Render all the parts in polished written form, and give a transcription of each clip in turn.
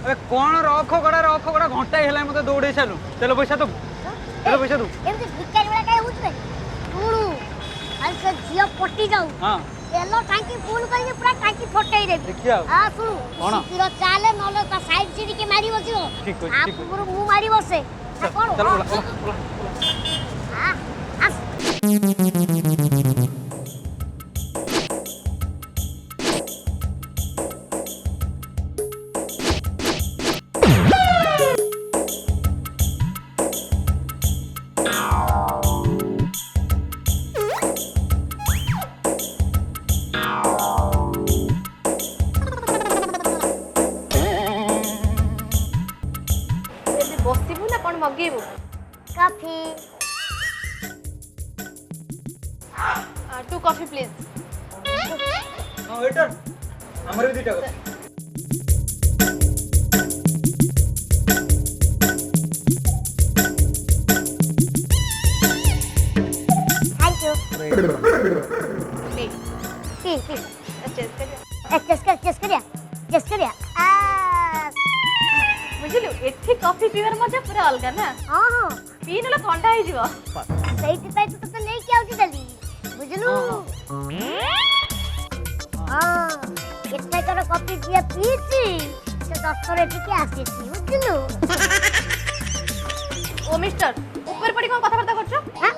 अबे कौन रख कड़ा घंटा हेला मते दौड़े चलू चलो पैसा दो चलो पैसा दो एमती भिकारी वाला काहे होत रे सुनु आज से जियो पट्टी जाऊ हां एलो टांकी फुल करके पूरा टांकी फटई देबी देखिया हां सुनु कोन तीर चाले नले ता साइड सीडी के मारी बसियो ठीक है आप गुरु मु मारी बसे कोन चलो हां आस बसबू ना कौन मगेबू कॉफी 2 कॉफी प्लीज हां वेटर हमर भी दीटा थैंक यू प्लीज पी चेस कर जस्ट करिया बुझलु एठी कॉफी पीवर मजा पूरा अलग ना हां पी नला ठंडा हो जीव सही पे तो ले के आउची जल्दी बुझलु हां कितने कर कॉफी दिया पीची से 10 करे टिके आसीची बुझलु ओ मिस्टर ऊपर पड़ी कोन कथा बार्ता करछो हां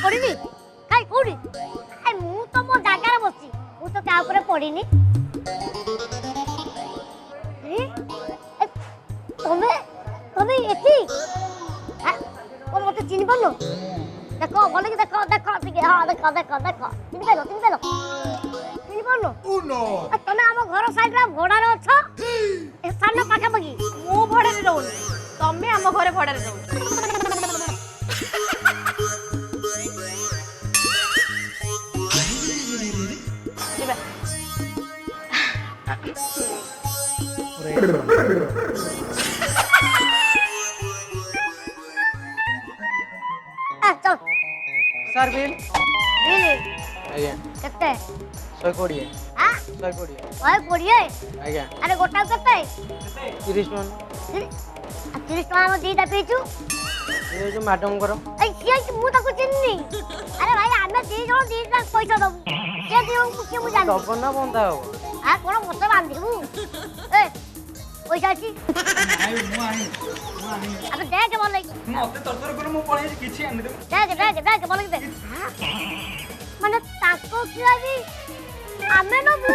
पड़ीनी काई कोडी आई मु तो मो जागा रे बसी मु तो ता ऊपर पड़ीनी तमे एठी ओ मते चिनि पड़लो देखो बोले कि देखो हां देखो चिनि पेलो चिनि पड़लो ओ नो तमे हम घर साइड रे भोडा रे अछो ए सामने पाखा बगी मु भड़े रे रहू तमे हम घरे भड़े रे रहू चल सर बिल बिल आज्ञा केते 120 हां 120 ओए पड़िए आज्ञा अरे गोटा केते 30 टन 30 टका में दीटा पीचू ये जो मैडम करो ए किया कि मु ताको चिन्नी अरे भाई आमे दी जण दीटा पैसा दबु के दियो मुके मु जानी डबल ना बंदा हो आ कोन मते बांधिबू ए पैसा अछि आई मु आई अबे देख बोले मते तरतर कर मु पळे किछि आनि दे देख बोले दे माने ताको किया भी आमे नबु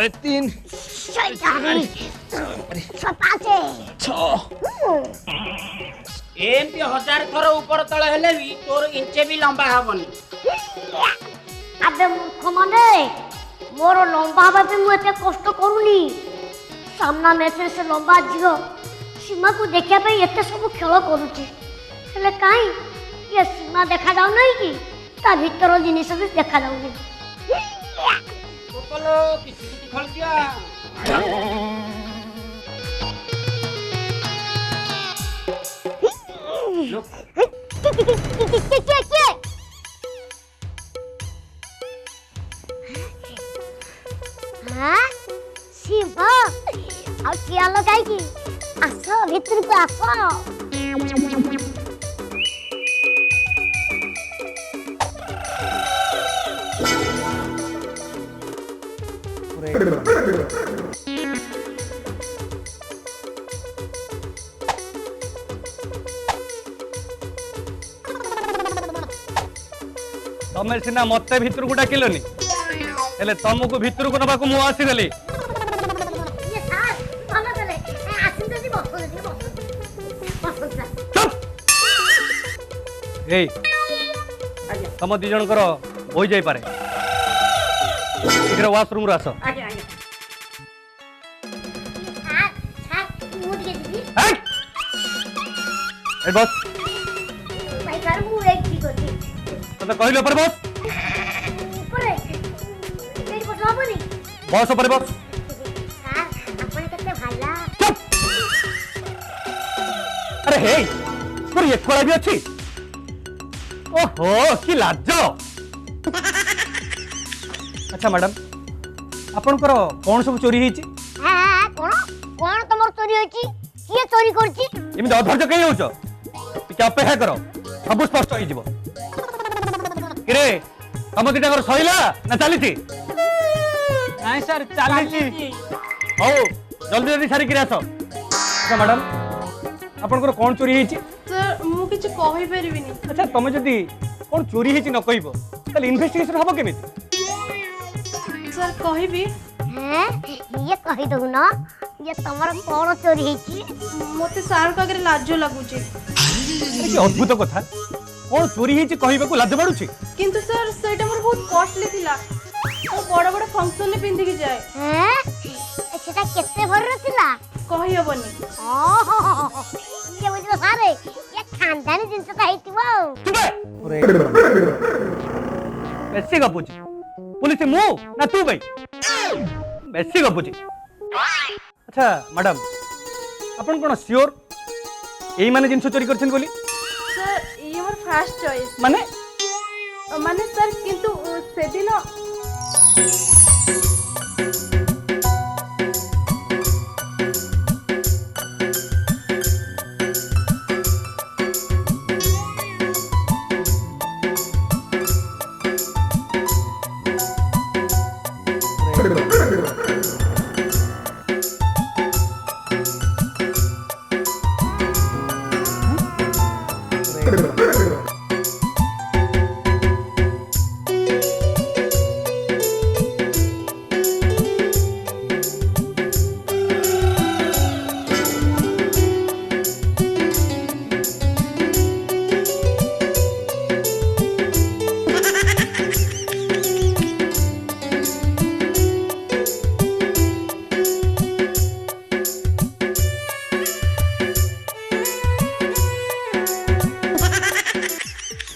103 शैतानी सपाचे 6 एमती 1000 थर ऊपर तळ हेले भी तोर इंचे भी लंबा हबनी अबे मूर्ख माने मोर लंबा हबा पे मु एते कष्ट करूनी सामना मैच से लंबा झियो सीमा को देखिया पे एते सब खेल करूची हेले काई ये सीमा देखा जाउ नहीं कि ता भीतर जिनिस भी देखा जाउ नहीं बोतलो किसी खल दिया के हां सीमा आ किया लगाई की आसो भीतर को आसो तमे सिना मते भीतर को डाकिलोनी हेले तुमको भीतर को नबा को मु आसी गली ये सार मामा चले आसिन जदी बस चुप ए तम दी जण कर होई जाई पारे इकरे वॉशरूम रो आसो आगे आगे सार मुड के दी ए बस भाई कर मु एक की कोती तने कहलो पर बस ऊपर मेरी को हबनी बस पर बस सार अपन कते भाला चुप अरे हे पर ये कोला भी अछि ओहो की लाज अच्छा मैडम आपनकर कौन सब चोरी ହେଇଛି हां কোন কোন তোমার চোরি হইছি কিয়ে চোরি করছি এমনি অধৈর্য কাই হউছ টিকে অপেক্ষা কর সবু স্পষ্ট হয়ে যাব কিরে তম দিটাଙ୍କର সইলা না চালিছি ନାଇଁ ସାର୍ ଚାଲିଛି ହଉ ଜଲ୍ଦି ଜଲ୍ଦି ସାରିକିରି ଆସ ଆଚ୍ଛା ମ୍ୟାଡ଼ାମ ଆପଣଙ୍କର କ'ଣ ଚୋରି ହେଇଛି ସାର୍ ମୁଁ କିଛି କହିପାରିବିନି ଆଚ୍ଛା ତମେ ଯଦି କ'ଣ ଚୋରି ହେଇଛି ନ କହିବ ତାହେଲେ ଇନଭେଷ୍ଟିଗେସନ ହବ କେମିତି ସାର୍ କହିବି হ্যাঁ ইয়ে কহি দউ না ইয়ে তোমার কোন চোরি হইছি ମୋତେ ସାର୍ଙ୍କ ଆଗରେ ଲାଜ ଲାଗୁଛି କି ଅଦ୍ଭୁତ କଥା କ'ଣ ଚୋରି ହେଇଛି କହିବାକୁ ଲାଜ ମାଡୁଛି କିନ୍ତୁ ସାର୍ ସେଇଟା ମୋର ବହୁତ କଷ୍ଟଲି ଥିଲା ମୁଁ ବଡ଼ ବଡ଼ ଫଙ୍କସନରେ ପିନ୍ଧିକି ଯାଏ হ্যাঁ সেটা কেতে ভরর ଥିଲା କହିହେବନି ওহো ইয়ে বুঝলো সারে ইয়ে খানদানি জিনিসটা হইতিব চুপে বেশি গপুছি পুলিশ মু না তু ভাই বেশি গপুছি আচ্ছা ম্যাডাম আপন কোন সিওর এই মানে জিনিস চোরি করছেন বলি ସାର୍ ଇଏ ମୋର ଫାର୍ଷ୍ଟ ଚଏସ୍ মানে ମାନେ ସାର୍ କିନ୍ତୁ ସେଦିନ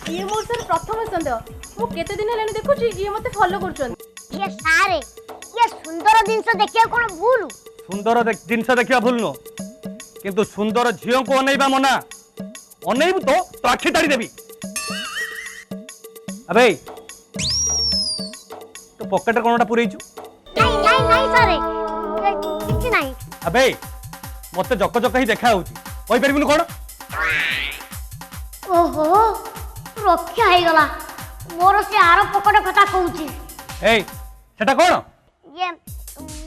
ଇଏ ମୋର ସାର୍ ପ୍ରଥମ ସନ୍ଦେହ ମୁଁ କେତେ ଦିନ ହେଲାଣି ଦେଖୁଛି ଇଏ ମୋତେ ଫଲୋ କରୁଛନ୍ତି ইয়ে সারে ইয়ে সুন্দর জিনিস দেখিয়া কোন ভুল সুন্দর জিনিস দেখিবা ভুল নু কিন্তু সুন্দর ঝিওকে অনেইবা মনা অনেইবু তো তো আখি তাড়ি দেবি আবে তো পকেটে কোনটা পুরেইছু নাই নাই নাই সারে কিছু নাই আবে মতে জক জক হি দেখা হউছি কই পারিবুনি কোন ওহো রক্ষা হয়ে গলা মোর সে আরো পকড় কথা কହୁছি এই সেটা কোন ইয়ে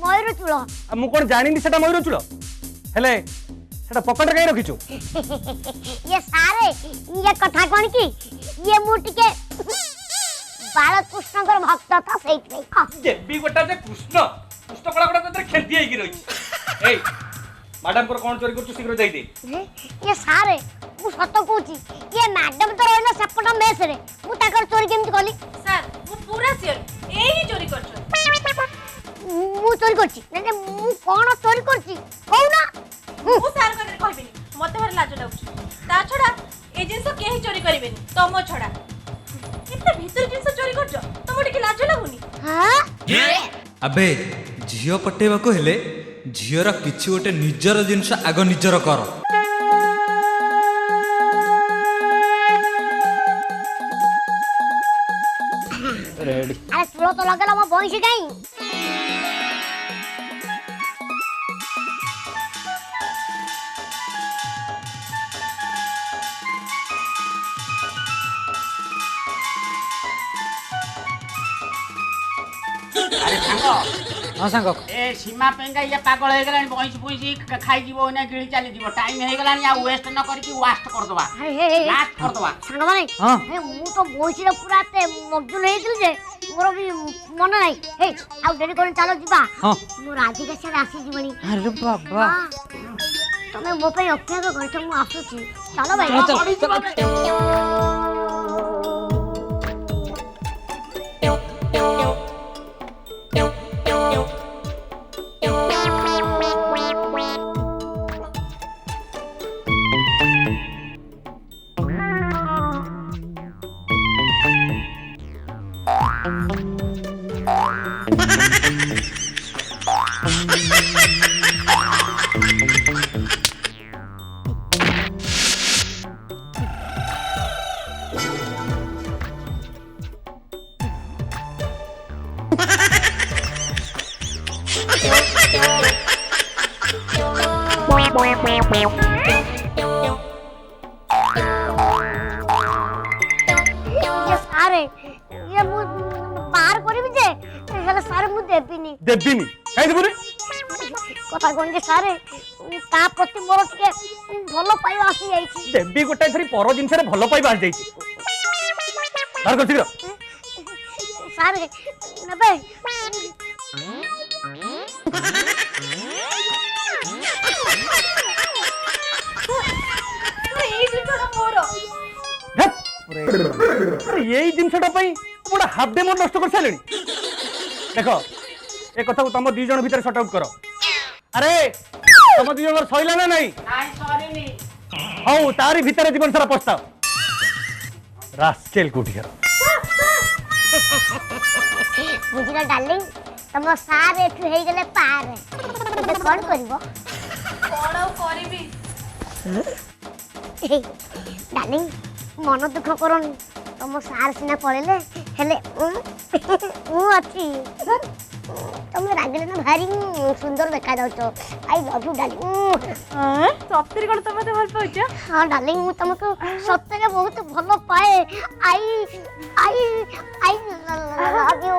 ময়ূর চূড় মু কোন জানিনি সেটা ময়ূর চূড় হেলে সেটা পকেটে কাই রখিছু ইয়ে সারে ইয়ে কথা কোন কি ইয়ে মু টিকে বালকৃষ্ণଙ୍କର ভক্ত তো সেইটাই দেবী গোটা যে কৃষ্ণ কৃষ্ণ কলা গোটা তোদের খেলতি হইকি রইছি এই ম্যাডাম কোন কোন চোরি করছু শীঘ্র যাই দে ইয়ে সারে মু সত কହୁছি ইয়ে ম্যাডাম তো রইলো সেপটা মেস রে মু তাকর চোরি কেমতি কলি ସାର୍ ମୁଁ ପୁରା ସିଓର ଏଇ ହିଁ ଚୋରି କରୁଛନ୍ତି মু চোরি করছি না মু কোন চোরি করছি কও না ମୁଁ ସାର୍ଙ୍କ ଆଗରେ କହିବିନି ମୋତେ ଭାରି ଲାଜ ଲାଗୁଛି ତା ଛଡ଼ା ଏ ଜିନିଷ କେହି ଚୋରି କରିବେନି ତମ ଛଡ଼ା ଏତେ ଭିତର ଜିନିଷ ଚୋରି କରୁଛ ତମକୁ ଟିକେ ଲାଜ ଲାଗୁନି হ্যাঁ আবে ঝিও পটেইବାକୁ ହେଲେ ଝିଅର କିଛି ଗୋଟେ ନିଜର ଜିନିଷ ଆଗ ନିଜର କର রেডি আরে চুলো তো লাগালো আমার বংশী কাই ଆରେ ସାଙ୍ଗ ହଁ ସାଙ୍ଗ ଏ ସୀମା ପେଙ୍ଗା ଇଏ ପାଗଳ ହେଇଗଲାଣି ବଇଁଶି ଫଇଁଶି ଖାଇଯିବ ନା ଗିଳି ଚାଲିଯିବ ଟାଇମ ହେଇଗଲାଣି ଆଉ ୱେଷ୍ଟ ନ କରିକି ୱାଷ୍ଟ କରିଦବା আরে হে হে ଲାଷ୍ଟ କରିଦବା সাঙ্গ মানে হ্যাঁ। মু তো বংশীরে পুরা তে মগজুল হয়েছিল যে মোর বি মনে নাই হে আউ ডেরি করে চালো ଯିବା ହଁ মু রাধিকা সাথে আসি জীবনী আরে বাবা তুমি ମୋ ପାଇଁ ଅପେକ୍ଷା କରିଛ ମୁଁ ଆସୁଛି ଚାଲ ଭାଇ ସାରେ ଇଏ ମୁଁ ପାର କରିବି ଯେ ହେଲେ ସାରେ ମୁଁ ଦେବିନି ଦେବିନି କାହିଁ ଦେବୁନି? କଥା କଣ ଯେ ସାରେ ତା ପ୍ରତି ମୋର ଟିକେ ଭଲ ପାଇବା ଆସିଯାଇଛି। ଦେବି ଗୋଟାଏ ଥରି ପର ଜିନିଷରେ ଭଲ ପାଇବା ଆସିଯାଇଛି। ବାହାର କର ଶୀଘ୍ର। ସାରେ ନେବେ ଏଇ ଜିନିଷଟା ମୋର। ଏଇ ଜିନିଷଟା ପାଇଁ ଗୋଟେ ହାଫ ଡେ ମୋର ନଷ୍ଟ କରିସାରିଲେଣି। ଦେଖ ଏ କଥାକୁ ତମ ଦି ଜଣ ଭିତରେ ସର୍ଟ ଆଉଟ୍ କର। ଆରେ ତମ ଦି ଜଣଙ୍କର ସଇଲା ନା ନାଇଁ? ନାଇଁ ସରିନି। ହଉ ତାରି ଭିତରେ ଜୀବନ ସାରା ପସ୍ତାଅ। ରାସ୍କେଲ କୋଠିକାର। ବୁଝିଲ ଡାର୍ଲିଂ ତମ ସାର୍ ଏଠୁ ହେଇଗଲେ ପାର ଏବେ କଣ କରିବ? କଣ ଆଉ କରିବି? ଡାର୍ଲିଂ ମନ ଦୁଃଖ କରନି ତମ ସାର୍ ସିନା ପଳେଇଲେ ହେଲେ ମୁଁ ଅଛି। ତମେ ରାଗିଲେ ନା ଭାରି ସୁନ୍ଦର ଦେଖାଯାଉଛ। I love you darling. ସତରେ କଣ ତମେ ମତେ ଭଲ ପାଉଛ? ହଁ ଡାର୍ଲିଂ ମୁଁ ତମକୁ ସତରେ ବହୁତ ଭଲ ପାଏ। I I I love you.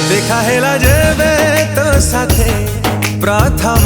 দেখা হেলা যেবে তো সাথে প্রথম